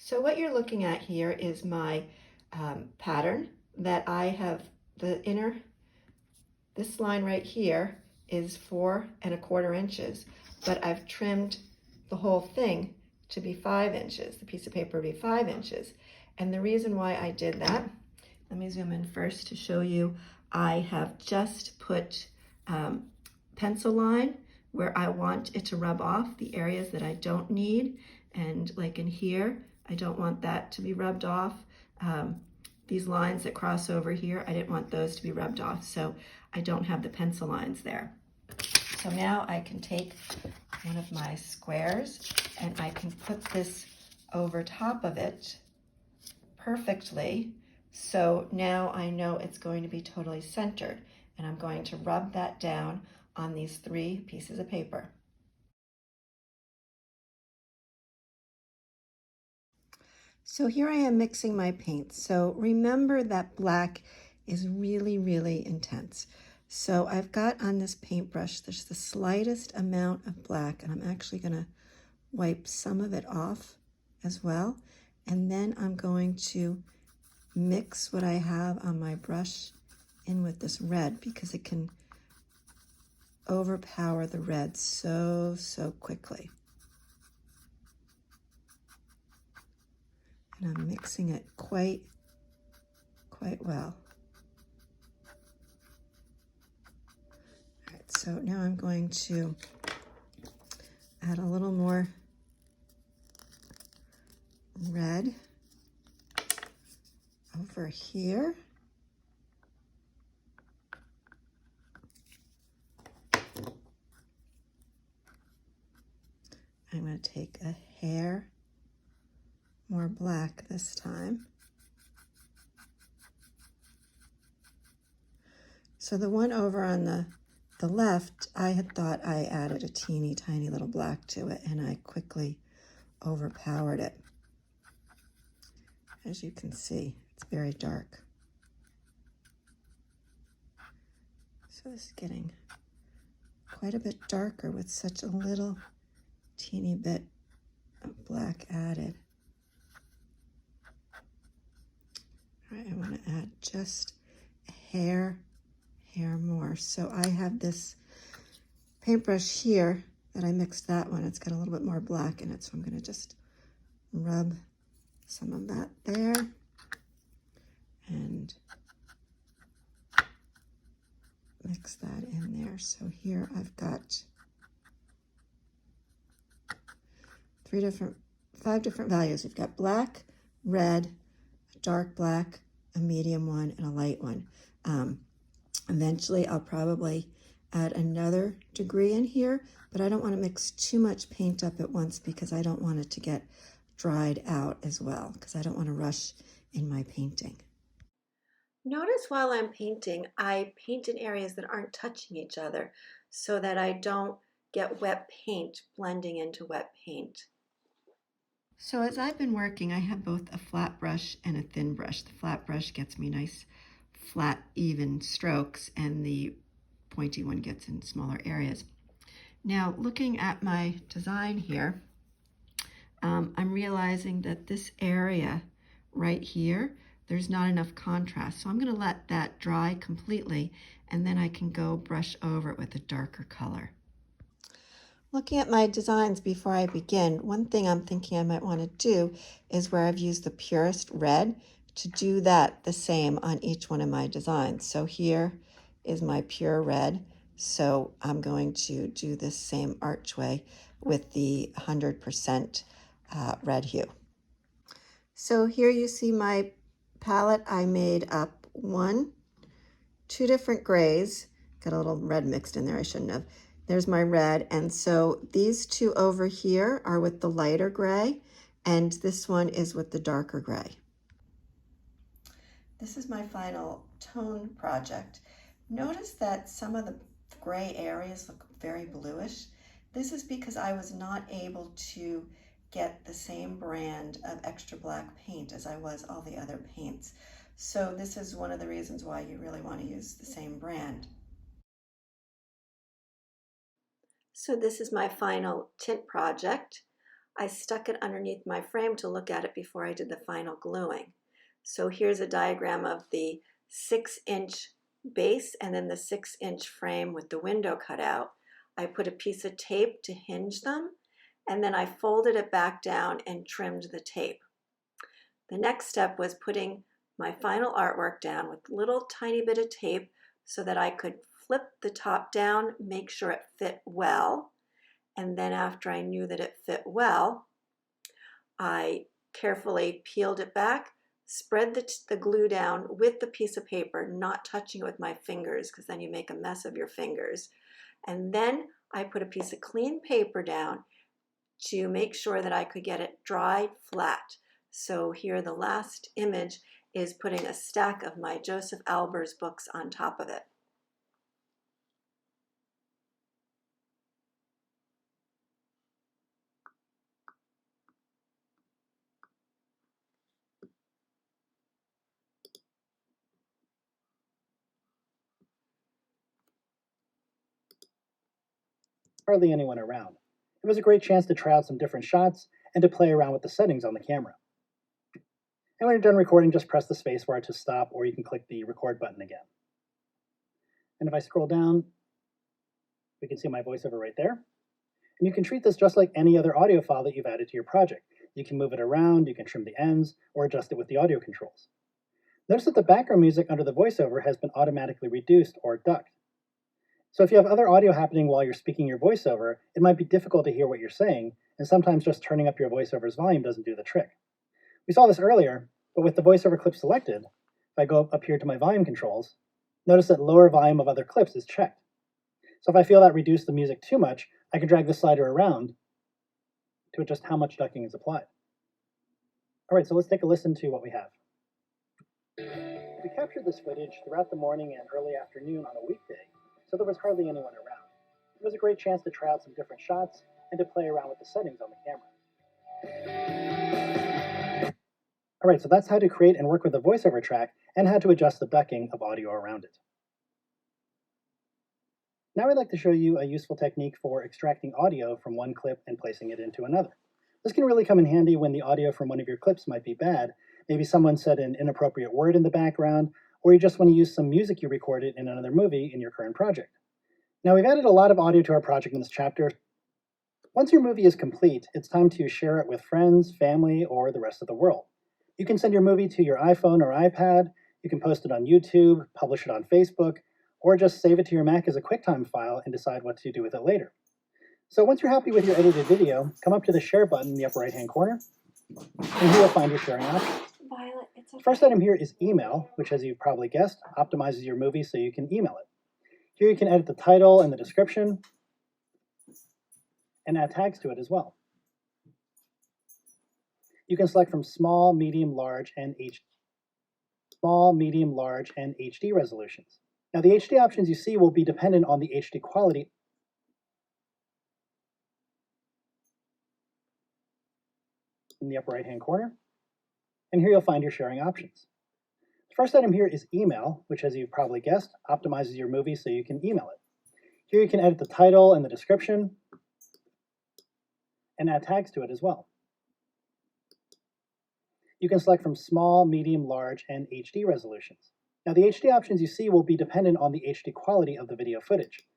So what you're looking at here is my pattern that I have this line right here is 4¼ inches, but I've trimmed the whole thing to be 5 inches. The piece of paper would be 5 inches. And the reason why I did that, let me zoom in first to show you, I have just put pencil line where I want it to rub off the areas that I don't need. And like in here, I don't want that to be rubbed off. These lines that cross over here, I didn't want those to be rubbed off, so I don't have the pencil lines there. So now I can take one of my squares and I can put this over top of it perfectly. So now I know it's going to be totally centered, and I'm going to rub that down on these 3 pieces of paper. So here I am mixing my paints. So remember that black is really, really intense. So I've got on this paintbrush, there's the slightest amount of black, and I'm actually gonna wipe some of it off as well. And then I'm going to mix what I have on my brush in with this red, because it can overpower the red so quickly. And I'm mixing it quite well. All right, so now I'm going to add a little more red over here. I'm going to take a hair more black this time. So the one over on the left, I had thought I added a teeny tiny little black to it, and I quickly overpowered it. As you can see, it's very dark. So this is getting quite a bit darker with such a little teeny bit of black added. All right, I want to add just a hair more. So I have this paintbrush here that I mixed that one. It's got a little bit more black in it, so I'm going to just rub some of that there and mix that in there. So here I've got 5 different values. We've got black, red, a dark black, a medium one, and a light one. Eventually I'll probably add another degree in here, but I don't want to mix too much paint up at once because I don't want it to get dried out as well, because I don't want to rush in my painting. Notice while I'm painting, I paint in areas that aren't touching each other so that I don't get wet paint blending into wet paint. So as I've been working, I have both a flat brush and a thin brush. The flat brush gets me nice, flat, even strokes, and the pointy one gets in smaller areas. Now, looking at my design here, I'm realizing that this area right here, there's not enough contrast. So I'm going to let that dry completely, and then I can go brush over it with a darker color. Looking at my designs before I begin, one thing I'm thinking I might want to do is where I've used the purest red, to do that the same on each one of my designs. So here is my pure red. So I'm going to do this same archway with the 100% red hue. So here you see my palette. I made up 2 different grays. Got a little red mixed in there, I shouldn't have. There's my red, and so these 2 over here are with the lighter gray, and this one is with the darker gray. This is my final tone project. Notice that some of the gray areas look very bluish. This is because I was not able to get the same brand of extra black paint as I was all the other paints. So this is one of the reasons why you really want to use the same brand. So this is my final tint project. I stuck it underneath my frame to look at it before I did the final gluing. So here's a diagram of the 6-inch base and then the 6-inch frame with the window cut out. I put a piece of tape to hinge them, and then I folded it back down and trimmed the tape. The next step was putting my final artwork down with a little tiny bit of tape so that I could flip the top down, make sure it fit well, and then after I knew that it fit well, I carefully peeled it back, spread the glue down with the piece of paper, not touching it with my fingers because then you make a mess of your fingers. And then I put a piece of clean paper down to make sure that I could get it dried flat. So here the last image is putting a stack of my Joseph Albers books on top of it. Hardly anyone around. It was a great chance to try out some different shots and to play around with the settings on the camera. And when you're done recording, just press the spacebar to stop, or you can click the record button again. And if I scroll down, we can see my voiceover right there. And you can treat this just like any other audio file that you've added to your project. You can move it around, you can trim the ends, or adjust it with the audio controls. Notice that the background music under the voiceover has been automatically reduced or ducked. So if you have other audio happening while you're speaking your voiceover, it might be difficult to hear what you're saying, and sometimes just turning up your voiceover's volume doesn't do the trick. We saw this earlier, but with the voiceover clip selected, if I go up here to my volume controls, notice that lower volume of other clips is checked. So if I feel that reduced the music too much, I can drag the slider around to adjust how much ducking is applied. All right, so let's take a listen to what we have. We captured this footage throughout the morning and early afternoon on a weekday, so there was hardly anyone around. It was a great chance to try out some different shots and to play around with the settings on the camera. All right, so that's how to create and work with a voiceover track and how to adjust the ducking of audio around it. Now I'd like to show you a useful technique for extracting audio from one clip and placing it into another. This can really come in handy when the audio from one of your clips might be bad. Maybe someone said an inappropriate word in the background, or you just want to use some music you recorded in another movie in your current project. Now we've added a lot of audio to our project in this chapter. Once your movie is complete, it's time to share it with friends, family, or the rest of the world. You can send your movie to your iPhone or iPad, you can post it on YouTube, publish it on Facebook, or just save it to your Mac as a QuickTime file and decide what to do with it later. So once you're happy with your edited video, come up to the share button in the upper right-hand corner, and here you'll find your sharing options. Violet, it's okay. First item here is email, which, as you've probably guessed, optimizes your movie so you can email it. Here you can edit the title and the description, and add tags to it as well. You can select from small, medium, large, and HD resolutions. Now the HD options you see will be dependent on the HD quality in the upper right-hand corner, and here you'll find your sharing options. The first item here is email, which, as you've probably guessed, optimizes your movie so you can email it. Here you can edit the title and the description, and add tags to it as well. You can select from small, medium, large, and HD resolutions. Now the HD options you see will be dependent on the HD quality of the video footage.